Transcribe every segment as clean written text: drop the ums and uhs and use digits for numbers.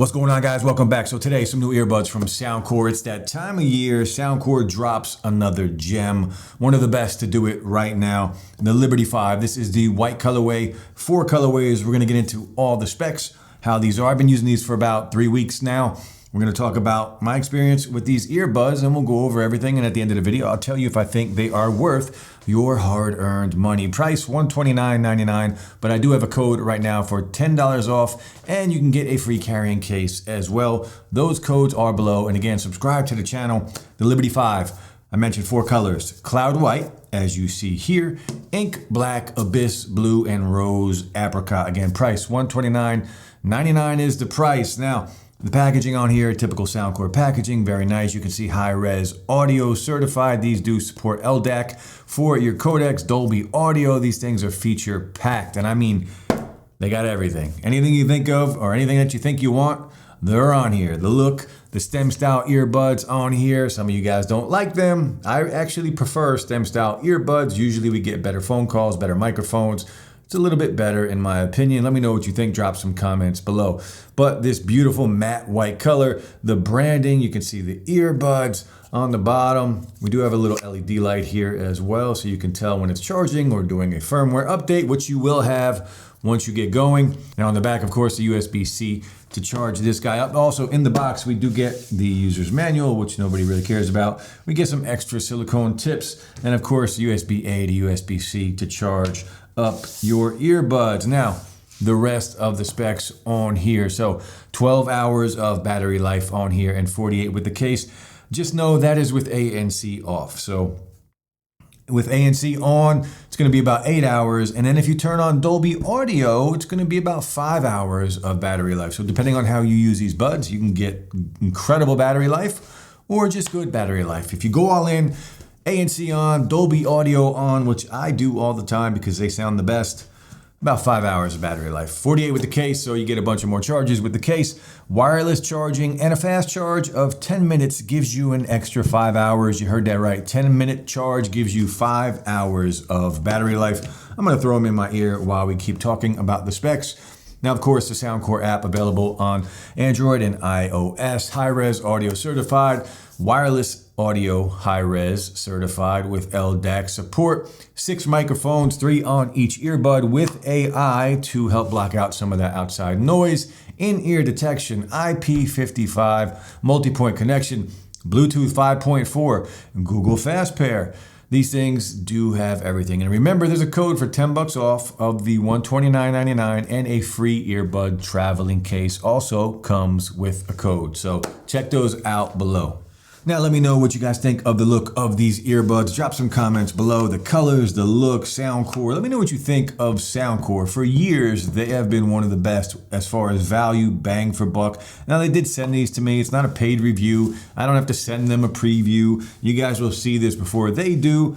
What's going on, guys? Welcome back. So today, some new earbuds from Soundcore. It's that time of year. Soundcore drops another gem. One of the best to do it right now. The Liberty 5. This is the white colorway. 4 colorways. We're going to get into all the specs, how these are. I've been using these for about 3 weeks now. We're going to talk about my experience with these earbuds, and we'll go over everything. And at the end of the video, I'll tell you if I think they are worth your hard-earned money. Price $129.99, but I do have a code right now for $10 off, and you can get a free carrying case as well. Those codes are below. And again, subscribe to the channel. The Liberty 5, I mentioned 4 colors. Cloud white, as you see here, ink black, abyss blue, and rose apricot. Again, price $129.99 is the price. Now, the packaging on here, typical Soundcore packaging, very nice. You can see high-res audio certified. These do support LDAC for your codecs, Dolby Audio. These things are feature-packed, and I mean, they got everything. Anything you think of or anything that you think you want, they're on here. The look, the stem style earbuds on here. Some of you guys don't like them. I actually prefer stem style earbuds. Usually we get better phone calls, better microphones. It's a little bit better in my opinion. Let me know what you think. Drop some comments below. But this beautiful matte white color, the branding, you can see the earbuds on the bottom. We do have a little LED light here as well, so you can tell when it's charging or doing a firmware update, which you will have once you get going. Now on the back, of course, the USB-C to charge this guy up. Also in the box, we do get the user's manual, which nobody really cares about. We get some extra silicone tips, and of course, USB-A to USB-C to charge up your earbuds. Now, the rest of the specs on here. So 12 hours of battery life on here and 48 with the case. Just know that is with ANC off. So with ANC on, it's going to be about 8 hours. And then if you turn on Dolby Audio, it's going to be about 5 hours of battery life. So depending on how you use these buds, you can get incredible battery life or just good battery life. If you go all in, ANC on, Dolby Audio on, which I do all the time because they sound the best, about 5 hours of battery life. 48 with the case, so you get a bunch of more charges with the case. Wireless charging and a fast charge of 10 minutes gives you an extra 5 hours. You heard that right. 10-minute charge gives you 5 hours of battery life. I'm going to throw them in my ear while we keep talking about the specs. Now, of course, the Soundcore app available on Android and iOS. High-res audio certified, wireless audio high-res certified with LDAC support. 6 microphones, 3 on each earbud with AI to help block out some of that outside noise. In-ear detection, IP55, multi-point connection, Bluetooth 5.4, Google Fast Pair. These things do have everything. And remember, there's a code for $10 off of the $129.99, and a free earbud traveling case also comes with a code. So check those out below. Now let me know what you guys think of the look of these earbuds. Drop some comments below. The colors, the look, Soundcore. Let me know what you think of Soundcore. For years, they have been one of the best as far as value, bang for buck. Now they did send these to me. It's not a paid review. I don't have to send them a preview. You guys will see this before they do.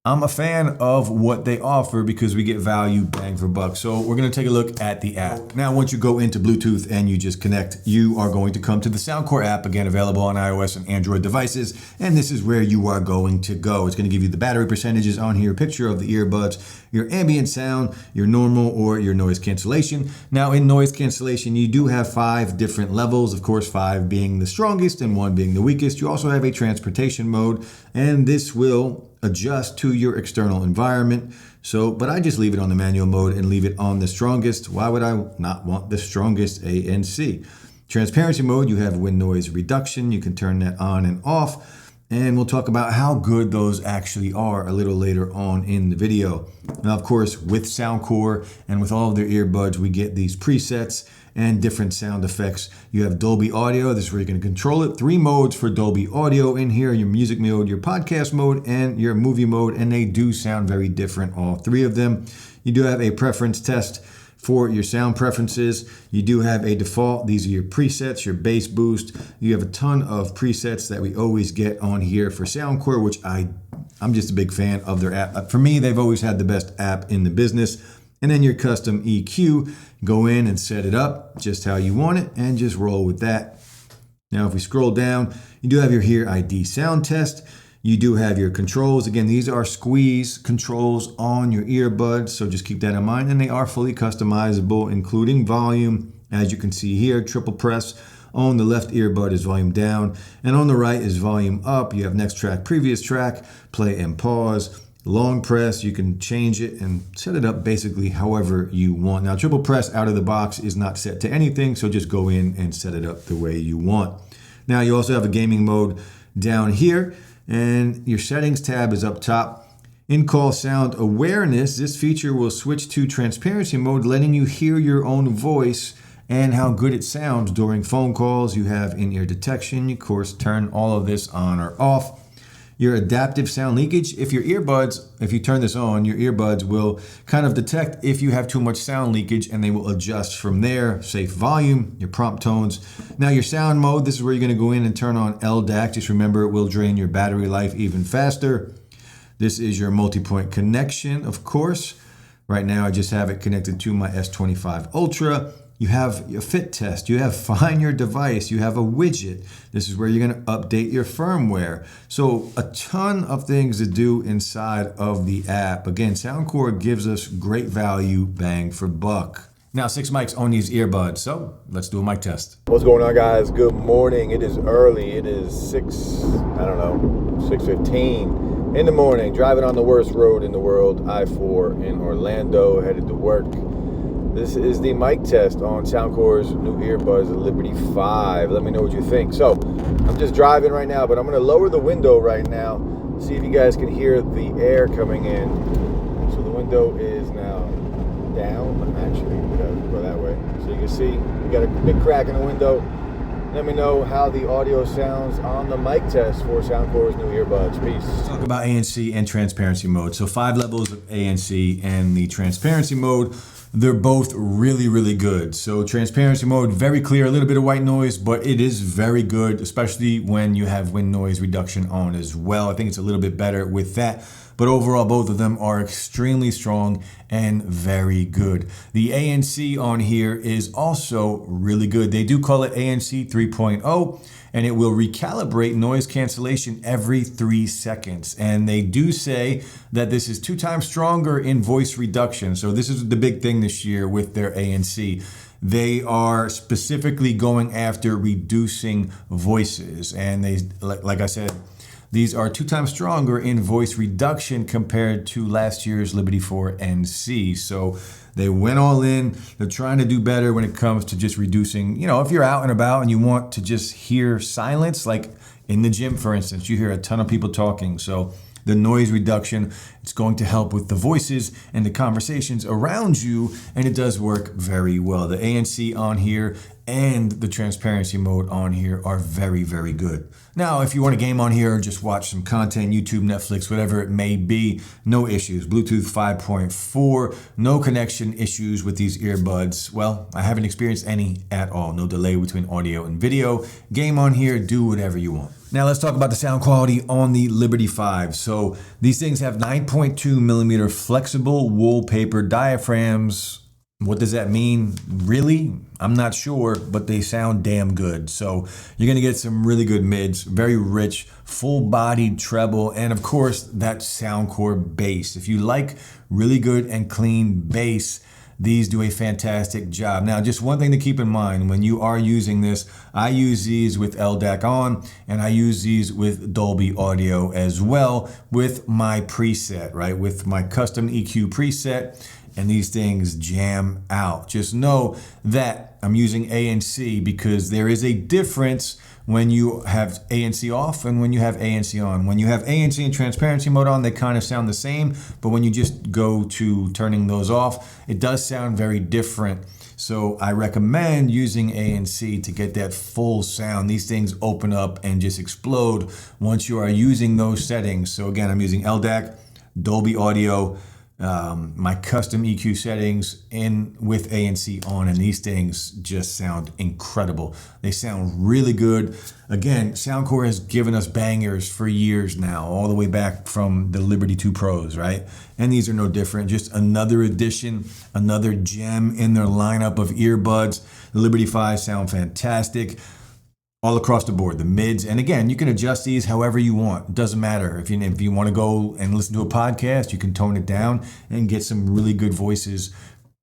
I'm a fan of what they offer because we get value, bang for buck. So we're going to take a look at the app. Now, once you go into Bluetooth and you just connect, you are going to come to the Soundcore app, again, available on iOS and Android devices. And this is where you are going to go. It's going to give you the battery percentages on here, picture of the earbuds, your ambient sound, your normal or your noise cancellation. Now, in noise cancellation, you do have 5 different levels. Of course, 5 being the strongest and 1 being the weakest. You also have a transportation mode, and this will adjust to your external environment. But I just leave it on the manual mode and leave it on the strongest. Why would I not want the strongest ANC? Transparency mode, you have wind noise reduction. You can turn that on and off. And we'll talk about how good those actually are a little later on in the video. Now, of course, with Soundcore and with all of their earbuds, we get these presets and different sound effects. You have Dolby Audio. This is where you can control it. 3 modes for Dolby Audio in here: your music mode, your podcast mode, and your movie mode. And they do sound very different, all 3 of them. You do have a preference test for your sound preferences. You do have a default. These are your presets, your bass boost. You have a ton of presets that we always get on here for Soundcore, which I'm just a big fan of their app. For me, they've always had the best app in the business. And then your custom EQ, go in and set it up just how you want it and just roll with that. Now, if we scroll down, you do have your Hear ID sound test. You do have your controls. Again, these are squeeze controls on your earbuds, so just keep that in mind. And they are fully customizable, including volume, As you can see here, triple press on the left earbud is volume down, and on the right is volume up. You have next track, previous track, play and pause. Long press, you can change it and set it up basically however you want. Now, triple press out of the box is not set to anything, so just go in and set it up the way you want. Now, you also have a gaming mode down here, and your settings tab is up top. In-call sound awareness, this feature will switch to transparency mode, letting you hear your own voice and how good it sounds during phone calls. You have in-ear detection. You, of course, turn all of this on or off. Your adaptive sound leakage, if you turn this on, your earbuds will kind of detect if you have too much sound leakage and they will adjust from there. Safe volume, your prompt tones. Now your sound mode, this is where you're gonna go in and turn on LDAC. Just remember, it will drain your battery life even faster. This is your multi-point connection, of course. Right now I just have it connected to my S25 Ultra. You have your fit test, you have find your device, you have a widget. This is where you're gonna update your firmware. So a ton of things to do inside of the app. Again, Soundcore gives us great value, bang for buck. Now 6 mics on these earbuds, so let's do a mic test. What's going on, guys? Good morning. It is early. It is 6:15 in the morning, driving on the worst road in the world, I-4 in Orlando, headed to work. This is the mic test on Soundcore's new earbuds, the Liberty 5. Let me know what you think. So, I'm just driving right now, but I'm going to lower the window right now, see if you guys can hear the air coming in. So the window is now down, actually, we gotta go that way. So you can see, we got a big crack in the window. Let me know how the audio sounds on the mic test for Soundcore's new earbuds. Peace. Let's talk about ANC and transparency mode. So 5 levels of ANC, and the transparency mode, they're both really, really good. So transparency mode, very clear, a little bit of white noise, but it is very good, especially when you have wind noise reduction on as well. I think it's a little bit better with that. But overall, both of them are extremely strong and very good. The ANC on here is also really good. They do call it ANC 3.0, and it will recalibrate noise cancellation every 3 seconds. And they do say that this is 2 times stronger in voice reduction. So this is the big thing this year with their ANC. They are specifically going after reducing voices. And they, like I said, these are 2 times stronger in voice reduction compared to last year's Liberty 4 NC. So they went all in. They're trying to do better when it comes to just reducing, you know, if you're out and about and you want to just hear silence, like in the gym, for instance, you hear a ton of people talking. So the noise reduction, it's going to help with the voices and the conversations around you, and it does work very well. The ANC on here and the transparency mode on here are very, very good. Now, if you want to game on here or just watch some content, YouTube, Netflix, whatever it may be, no issues. Bluetooth 5.4, no connection issues with these earbuds. Well, I haven't experienced any at all. No delay between audio and video. Game on here, do whatever you want. Now let's talk about the sound quality on the Liberty 5. So these things have 9.2 millimeter flexible wallpaper diaphragms. What does that mean? Really? I'm not sure, but they sound damn good. So you're gonna get some really good mids, very rich, full-bodied treble, and of course that Soundcore bass. If you like really good and clean bass, these do a fantastic job. Now, just one thing to keep in mind when you are using this, I use these with LDAC on, and I use these with Dolby Audio as well with my preset, right? With my custom EQ preset, and these things jam out. Just know that I'm using ANC because there is a difference when you have ANC off and when you have ANC on. When you have ANC and transparency mode on, they kind of sound the same, but when you just go to turning those off, it does sound very different. So I recommend using ANC to get that full sound. These things open up and just explode once you are using those settings. So again, I'm using LDAC, Dolby Audio, my custom EQ settings in with ANC on, and these things just sound incredible. They sound really good. Again, Soundcore has given us bangers for years now, all the way back from the Liberty 2 Pros, right? And these are no different. Just another addition, another gem in their lineup of earbuds. The Liberty 5 sound fantastic all across the board, the mids. And again, you can adjust these however you want. It doesn't matter. If you want to go and listen to a podcast, you can tone it down and get some really good voices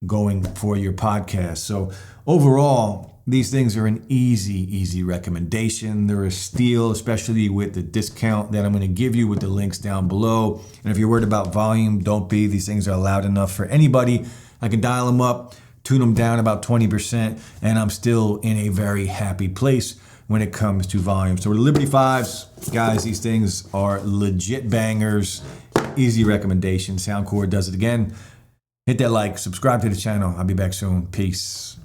going for your podcast. So overall, these things are an easy recommendation. They're a steal, especially with the discount that I'm going to give you with the links down below. And if you're worried about volume, don't be. These things are loud enough for anybody. I can dial them up, tune them down about 20%, and I'm still in a very happy place when it comes to volume. So with the Liberty 5s, guys, these things are legit bangers. Easy recommendation. Soundcore does it again. Hit that like, subscribe to the channel. I'll be back soon. Peace.